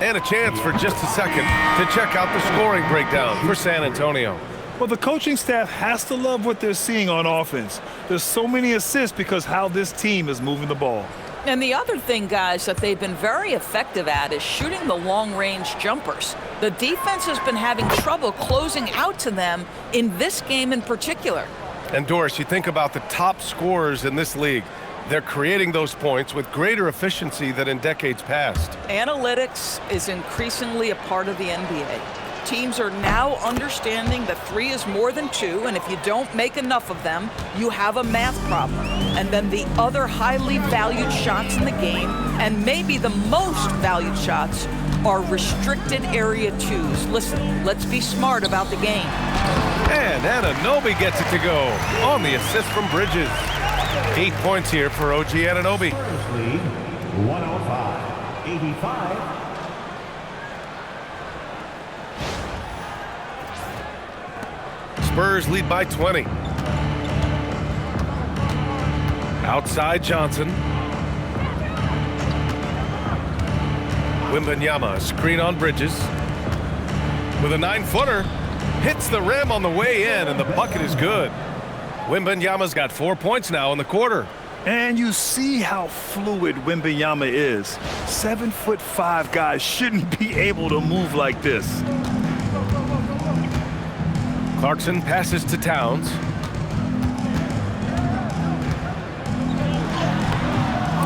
And a chance for just a second to check out the scoring breakdown for San Antonio. Well, the coaching staff has to love what they're seeing on offense. There's so many assists because how this team is moving the ball. And the other thing, guys, that they've been very effective at is shooting the long-range jumpers. The defense has been having trouble closing out to them in this game in particular. And Doris, you think about the top scorers in this league. They're creating those points with greater efficiency than in decades past. Analytics is increasingly a part of the NBA. Teams are now understanding that 3 is more than 2, and if you don't make enough of them, you have a math problem. And then the other highly valued shots in the game, and maybe the most valued shots, are restricted area 2s. Listen, let's be smart about the game. And Anunoby gets it to go on the assist from Bridges. 8 points here for OG Anunoby. Spurs lead 105-85. Spurs lead by 20. Outside Johnson. Wembanyama, screen on Bridges. With a 9-footer. Hits the rim on the way in, and the bucket is good. Wembanyama's got 4 points now in the quarter. And you see how fluid Wembanyama is. 7'5" guys shouldn't be able to move like this. Clarkson passes to Towns.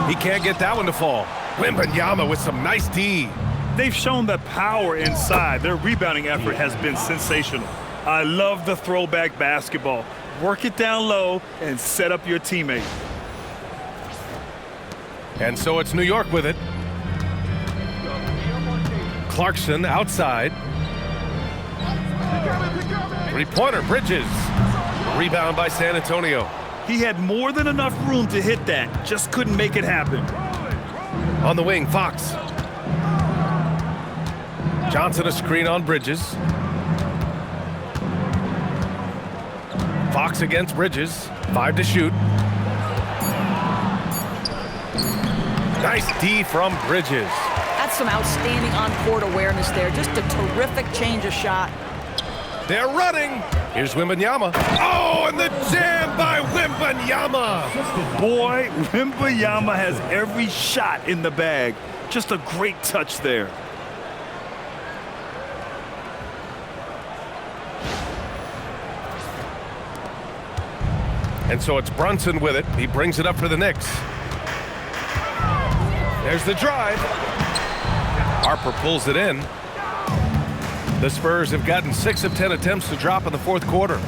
He can't get that one to fall. Wembanyama with some nice D. They've shown that power inside. Their rebounding effort has been sensational. I love the throwback basketball. Work it down low and set up your teammate. And so it's New York with it. Clarkson outside. Three-pointer, Bridges. Rebound by San Antonio. He had more than enough room to hit that, just couldn't make it happen. On the wing, Fox. Johnson a screen on Bridges. Fox against Bridges. 5 to shoot. Nice D from Bridges. That's some outstanding on-court awareness there. Just a terrific change of shot. They're running. Here's Wembanyama. Oh, and the jam by Wembanyama. Boy, Wembanyama has every shot in the bag. Just a great touch there. And so it's Brunson with it. He brings it up for the Knicks. There's the drive. Harper pulls it in. The Spurs have gotten 6 of 10 attempts to drop in the fourth quarter.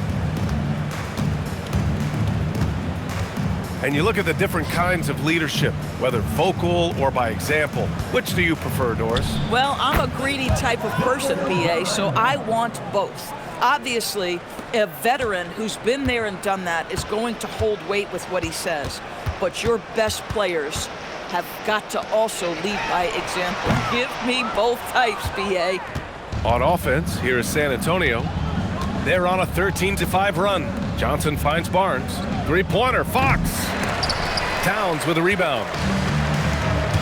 and you look at the different kinds of leadership, whether vocal or by example. Which do you prefer, Doris? Well, I'm a greedy type of person, BA, so I want both. Obviously, a veteran who's been there and done that is going to hold weight with what he says. But your best players have got to also lead by example. Give me both types, BA. On offense, here is San Antonio. They're on a 13-5 run. Johnson finds Barnes. Three-pointer, Fox. Towns with a rebound.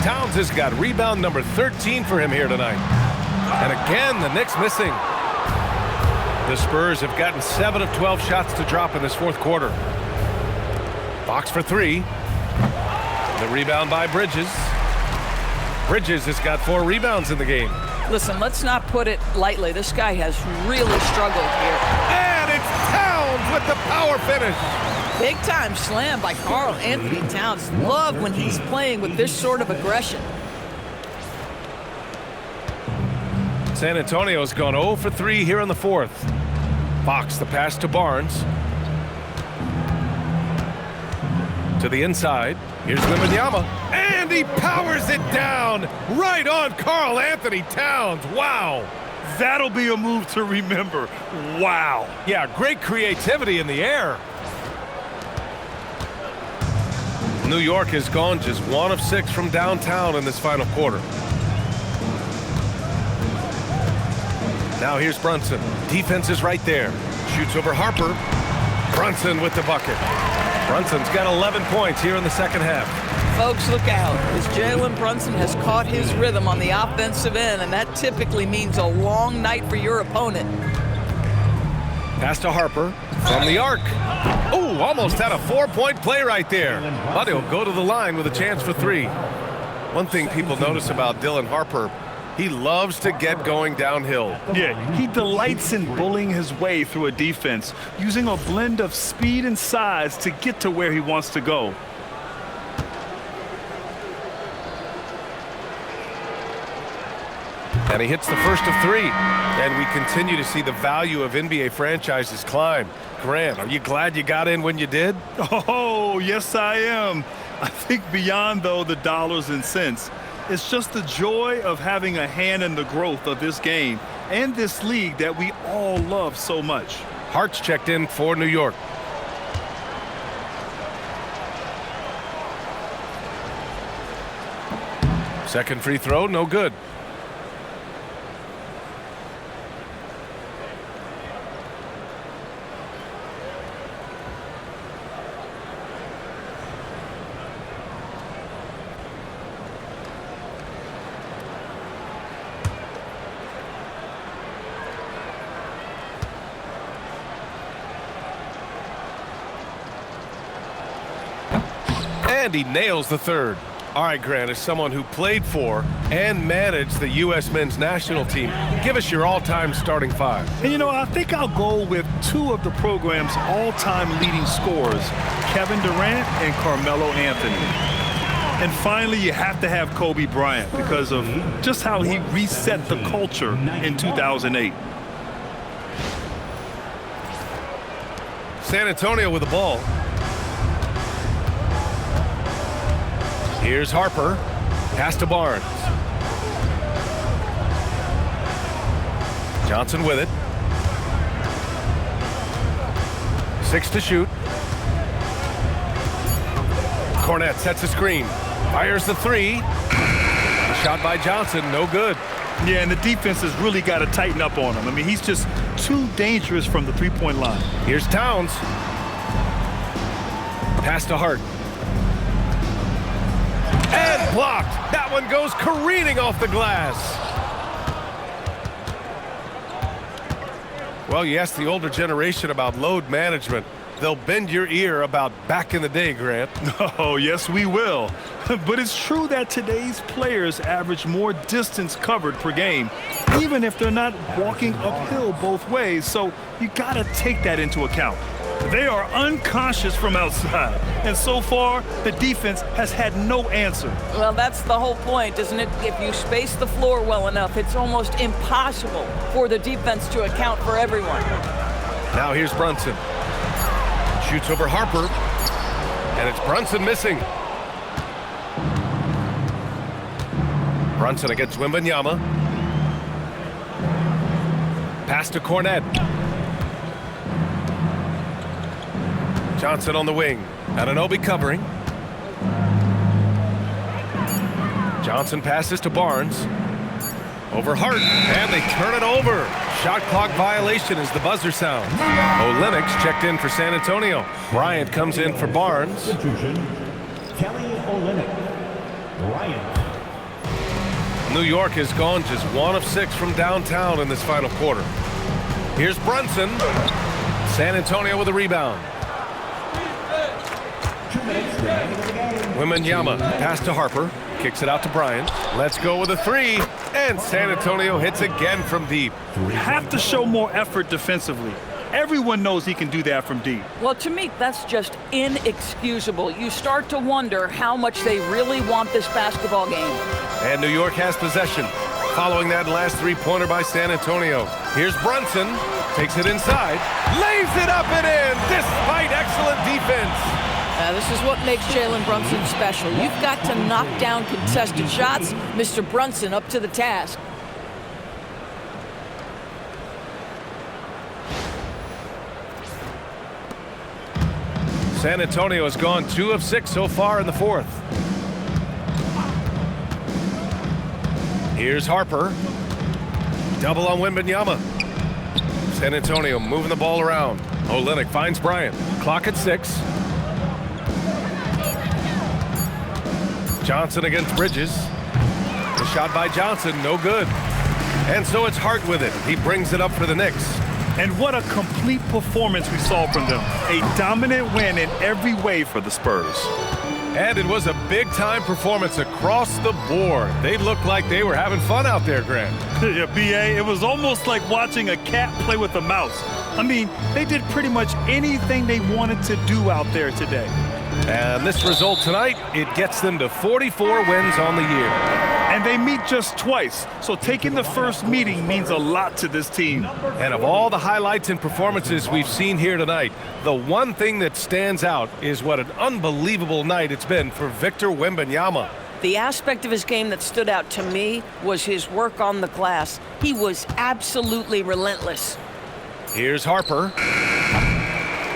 Towns has got rebound number 13 for him here tonight. And again, the Knicks missing. The Spurs have gotten 7 of 12 shots to drop in this fourth quarter. Fox for three. The rebound by Bridges. Bridges has got 4 rebounds in the game. Listen, let's not put it lightly. This guy has really struggled here. And it's Towns with the power finish. Big time slam by Karl-Anthony Towns. Love when he's playing with this sort of aggression. San Antonio's gone 0 for 3 here in the fourth. Fox the pass to Barnes. To the inside. Here's Wembanyama. And he powers it down right on Karl-Anthony Towns. Wow. That'll be a move to remember. Wow. Yeah, great creativity in the air. New York has gone just 1 of 6 from downtown in this final quarter. Now here's Brunson. Defense is right there. Shoots over Harper. Brunson with the bucket. Brunson's got 11 points here in the second half. Folks, look out, as Jalen Brunson has caught his rhythm on the offensive end, and that typically means a long night for your opponent. Pass to Harper from the arc. Oh, almost had a 4-point play right there. But he'll go to the line with a chance for 3. One thing people notice about Dylan Harper, he loves to get going downhill. Yeah, he delights in bullying his way through a defense, using a blend of speed and size to get to where he wants to go. And he hits the first of 3. And we continue to see the value of NBA franchises climb. Grant, are you glad you got in when you did? Oh, yes, I am. I think beyond, though, the dollars and cents, it's just the joy of having a hand in the growth of this game and this league that we all love so much. Hart's checked in for New York. Second free throw, no good. And he nails the third. All right, Grant, as someone who played for and managed the U.S. men's national team, give us your all-time starting 5. And, you know, I think I'll go with 2 of the program's all-time leading scorers, Kevin Durant and Carmelo Anthony. And finally, you have to have Kobe Bryant because of just how he reset the culture in 2008. San Antonio with the ball. Here's Harper. Pass to Barnes. Johnson with it. 6 to shoot. Cornette sets a screen. Fires the 3. A shot by Johnson, no good. Yeah, and the defense has really got to tighten up on him. I mean, he's just too dangerous from the three-point line. Here's Towns. Pass to Hart. And blocked. That one goes careening off the glass. Well, you ask the older generation about load management. They'll bend your ear about back in the day, Grant. Oh, yes, we will. But it's true that today's players average more distance covered per game, even if they're not walking uphill both ways. So you got to take that into account. They are unconscious from outside, and so far, the defense has had no answer. Well, that's the whole point, isn't it? If you space the floor well enough, it's almost impossible for the defense to account for everyone. Now here's Brunson. Shoots over Harper. And it's Brunson missing. Brunson against Wembanyama. Pass to Cornet. Johnson on the wing. Anunoby covering. Johnson passes to Barnes. Over Hart, and they turn it over. Shot clock violation as the buzzer sounds. Olynyk's checked in for San Antonio. Bryant comes in for Barnes. Substitution, Kelly Olynyk. Bryant. New York has gone just 1 of 6 from downtown in this final quarter. Here's Brunson. San Antonio with a rebound. 2 minutes remaining in the game. Wembanyama pass to Harper. Kicks it out to Bryant. Let's go with a 3. And San Antonio hits again from deep. Have to show more effort defensively. Everyone knows he can do that from deep. Well, to me, that's just inexcusable. You start to wonder how much they really want this basketball game. And New York has possession. Following that last 3-pointer by San Antonio. Here's Brunson. Takes it inside. Lays it up and in despite excellent defense. This is what makes Jalen Brunson special. You've got to knock down contested shots. Mr. Brunson up to the task. San Antonio has gone 2 of 6 so far in the fourth. Here's Harper. Double on Wembanyama. San Antonio moving the ball around. Olynyk finds Bryant. Clock at 6. Johnson against Bridges. The shot by Johnson, no good. And so it's Hart with it. He brings it up for the Knicks. And what a complete performance we saw from them. A dominant win in every way for the Spurs. And it was a big-time performance across the board. They looked like they were having fun out there, Grant. Yeah, B.A., it was almost like watching a cat play with a mouse. I mean, they did pretty much anything they wanted to do out there today. And this result tonight, it gets them to 44 wins on the year. And they meet just twice, so taking the first meeting means a lot to this team. And of all the highlights and performances we've seen here tonight, the one thing that stands out is what an unbelievable night it's been for Victor Wembanyama. The aspect of his game that stood out to me was his work on the glass. He was absolutely relentless. Here's Harper.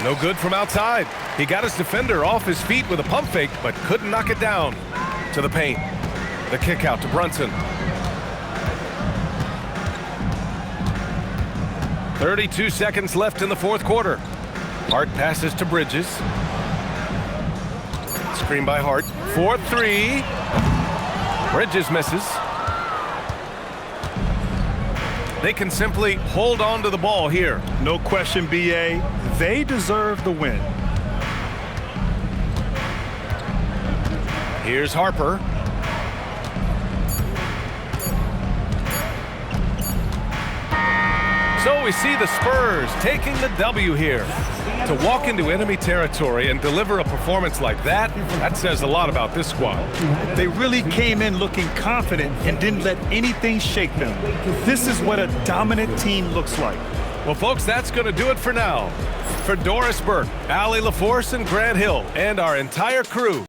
No good from outside. He got his defender off his feet with a pump fake, but couldn't knock it down. To the paint. The kick out to Brunson. 32 seconds left in the fourth quarter. Hart passes to Bridges. Screen by Hart. 4-3. Bridges misses. They can simply hold on to the ball here. No question, B.A. They deserve the win. Here's Harper. So we see the Spurs taking the W here. To walk into enemy territory and deliver a performance like that, that says a lot about this squad. They really came in looking confident and didn't let anything shake them. This is what a dominant team looks like. Well, folks, that's going to do it for now. For Doris Burke, Allie LaForce, and Grant Hill, and our entire crew,